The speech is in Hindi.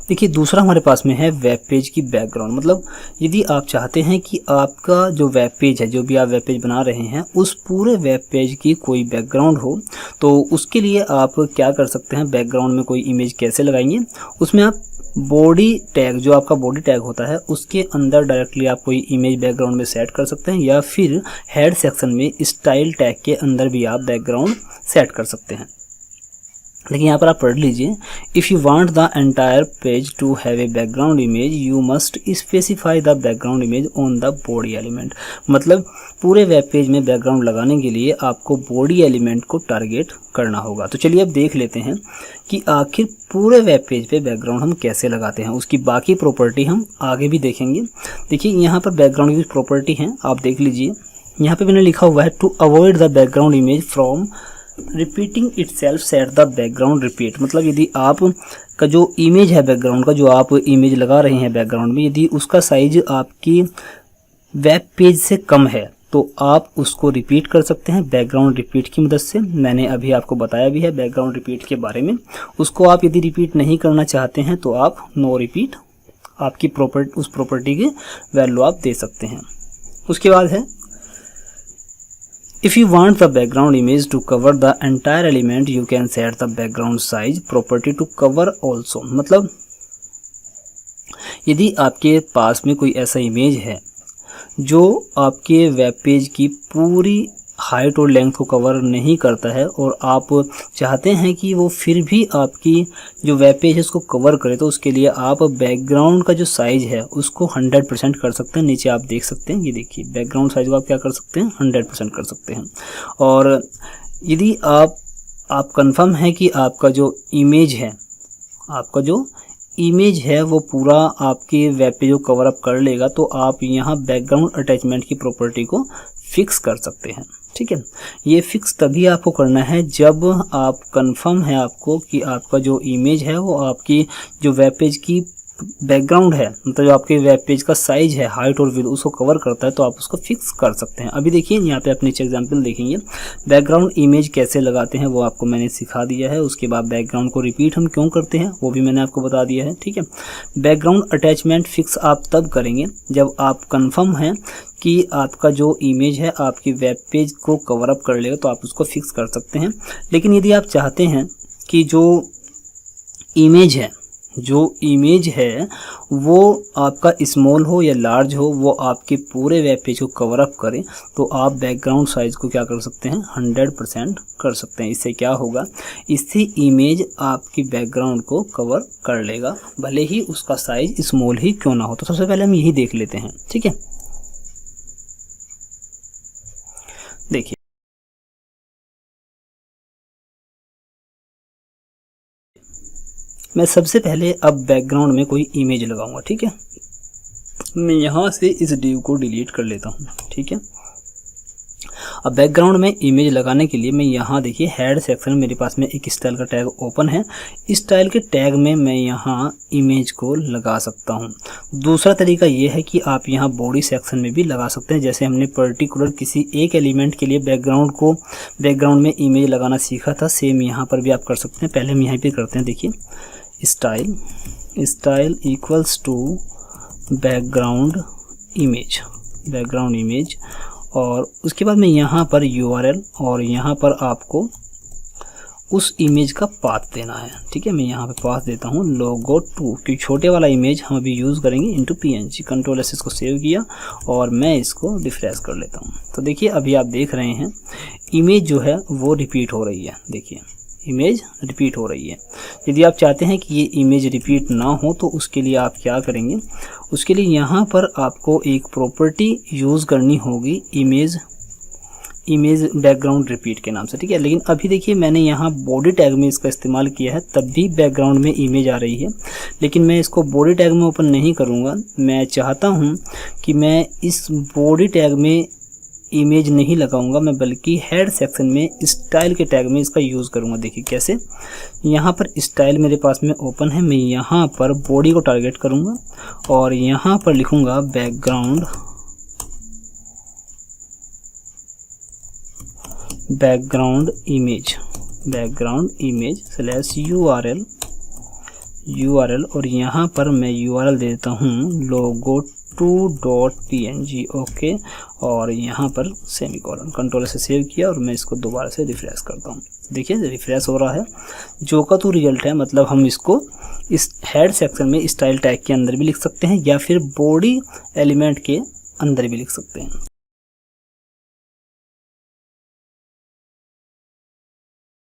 देखिए दूसरा हमारे पास में है वेब पेज की बैकग्राउंड। मतलब यदि आप चाहते हैं कि आपका जो वेब पेज है, जो भी आप वेब पेज बना रहे हैं, उस पूरे वेब पेज की कोई बैकग्राउंड हो, तो उसके लिए आप क्या कर सकते हैं, बैकग्राउंड में कोई इमेज कैसे लगाएंगे। उसमें आप बॉडी टैग, जो आपका बॉडी टैग होता है, उसके अंदर डायरेक्टली आप कोई इमेज बैकग्राउंड में सेट कर सकते हैं, या फिर हेड सेक्शन में स्टाइल टैग के अंदर भी आप बैकग्राउंड सेट कर सकते हैं। लेकिन यहाँ पर आप पढ़ लीजिए, if you want the entire page to have a background image you must specify the background image on the body element. मतलब पूरे वेब पेज में बैकग्राउंड लगाने के लिए आपको बॉडी एलिमेंट को टारगेट करना होगा। तो चलिए अब देख लेते हैं कि आखिर पूरे वेब पेज पे बैकग्राउंड हम कैसे लगाते हैं। उसकी बाकी प्रॉपर्टी हम आगे भी देखेंगे। देखिए यहाँ पर बैकग्राउंड की प्रॉपर्टी है, आप देख लीजिए। यहाँ पे मैंने लिखा हुआ है to avoid the background image from repeating itself set the background repeat. मतलब यदि आप का जो इमेज है बैकग्राउंड का, जो आप इमेज लगा रहे हैं बैकग्राउंड में, यदि उसका साइज आपकी वेब पेज से कम है तो आप उसको रिपीट कर सकते हैं बैकग्राउंड रिपीट की मदद से। मैंने अभी आपको बताया भी है बैकग्राउंड रिपीट के बारे में। उसको आप यदि रिपीट नहीं करना चाहते हैं तो आप नो रिपीट आपकी उस प्रॉपर्टी की वैल्यू आप दे सकते हैं। उसके बाद है If you want the background image to cover the entire element, you can set the background size property to cover also। मतलब यदि आपके पास में कोई ऐसा इमेज है जो आपके वेब पेज की पूरी हाइट और लेंथ को कवर नहीं करता है, और आप चाहते हैं कि वो फिर भी आपकी जो वेब पेज है उसको कवर करे, तो उसके लिए आप बैकग्राउंड का जो साइज है उसको 100% कर सकते हैं। नीचे आप देख सकते हैं, ये देखिए बैकग्राउंड साइज को आप क्या कर सकते हैं, 100% कर सकते हैं। और यदि आप कंफर्म है कि आपका जो इमेज है वो पूरा आपके वेब पेज को कवर अप कर लेगा, तो आप यहाँ बैकग्राउंड अटैचमेंट की प्रॉपर्टी को फिक्स कर सकते हैं। ठीक है, ये फिक्स तभी आपको करना है जब आप कंफर्म है आपको कि आपका जो इमेज है वो आपकी जो वेब पेज की बैकग्राउंड है, मतलब जो आपके वेब पेज का साइज है, हाइट और विड्थ, उसको कवर करता है, तो आप उसको फिक्स कर सकते हैं। अभी देखिए यहाँ पे आप नीचे एग्जांपल देखेंगे, बैकग्राउंड इमेज कैसे लगाते हैं वो आपको मैंने सिखा दिया है। उसके बाद बैकग्राउंड को रिपीट हम क्यों करते हैं वो भी मैंने आपको बता दिया है। ठीक है, बैकग्राउंड अटैचमेंट फिक्स आप तब करेंगे जब आप कंफर्म हैं कि आपका जो इमेज है आपकी वेब पेज को कवर अप कर लेगा, तो आप उसको फिक्स कर सकते हैं। लेकिन यदि आप चाहते हैं कि जो इमेज है वो आपका स्मॉल हो या लार्ज हो, वो आपके पूरे वेब पेज को कवर अप करे, तो आप बैकग्राउंड साइज को क्या कर सकते हैं, 100% कर सकते हैं। इससे क्या होगा, इससे इमेज आपकी बैकग्राउंड को कवर कर लेगा, भले ही उसका साइज स्मॉल ही क्यों ना हो। तो सबसे पहले हम यही देख लेते हैं। ठीक है, देखिए मैं सबसे पहले अब बैकग्राउंड में कोई इमेज लगाऊंगा। ठीक है, मैं यहाँ से इस डिव को डिलीट कर लेता हूँ। ठीक है, अब बैकग्राउंड में इमेज लगाने के लिए मैं यहाँ देखिए हेड सेक्शन में मेरे पास में एक स्टाइल का टैग ओपन है। इस स्टाइल के टैग में मैं यहाँ इमेज को लगा सकता हूँ। दूसरा तरीका ये है कि आप यहाँ बॉडी सेक्शन में भी लगा सकते हैं। जैसे हमने पर्टिकुलर किसी एक एलिमेंट के लिए बैकग्राउंड में इमेज लगाना सीखा था, सेम यहाँ पर भी आप कर सकते हैं। पहले हम यहाँ पे करते हैं, देखिए style equals to background image, और उसके बाद में यहाँ पर URL, और यहाँ पर आपको उस इमेज का पाथ देना है। ठीक है, मैं यहाँ पे पाथ देता हूँ logo 2, क्योंकि छोटे वाला इमेज हम अभी यूज़ करेंगे इनटू PNG। कंट्रोल S इसको सेव किया और मैं इसको रिफ्रेश कर लेता हूँ। तो देखिए अभी आप देख रहे हैं इमेज जो है वो रिपीट हो रही है। देखिए इमेज रिपीट हो रही है। यदि आप चाहते हैं कि ये इमेज रिपीट ना हो तो उसके लिए आप क्या करेंगे, उसके लिए यहाँ पर आपको एक प्रॉपर्टी यूज़ करनी होगी इमेज बैकग्राउंड रिपीट के नाम से। ठीक है, लेकिन अभी देखिए मैंने यहाँ बॉडी टैग में इसका इस्तेमाल किया है, तब भी बैकग्राउंड में इमेज आ रही है। लेकिन मैं इसको बॉडी टैग में ओपन नहीं करूँगा। मैं चाहता हूँ कि मैं इस बॉडी टैग में इमेज नहीं लगाऊंगा, मैं बल्कि हेड सेक्शन में स्टाइल के टैग में इसका यूज़ करूंगा। देखिए कैसे, यहाँ पर स्टाइल मेरे पास में ओपन है, मैं यहाँ पर बॉडी को टारगेट करूंगा और यहाँ पर लिखूंगा बैकग्राउंड इमेज /URL URL और यहाँ पर मैं URL दे देता हूँ logo2.png। ओके, और यहाँ पर सेमीकोलन। कंट्रोल से सेव किया और मैं इसको दोबारा से रिफ्रेश करता हूँ। देखिए रिफ्रेश हो रहा है। जो का तो रिजल्ट है, मतलब हम इसको इस हेड सेक्शन में स्टाइल टैग के अंदर भी लिख सकते हैं या फिर बॉडी एलिमेंट के अंदर भी लिख सकते हैं।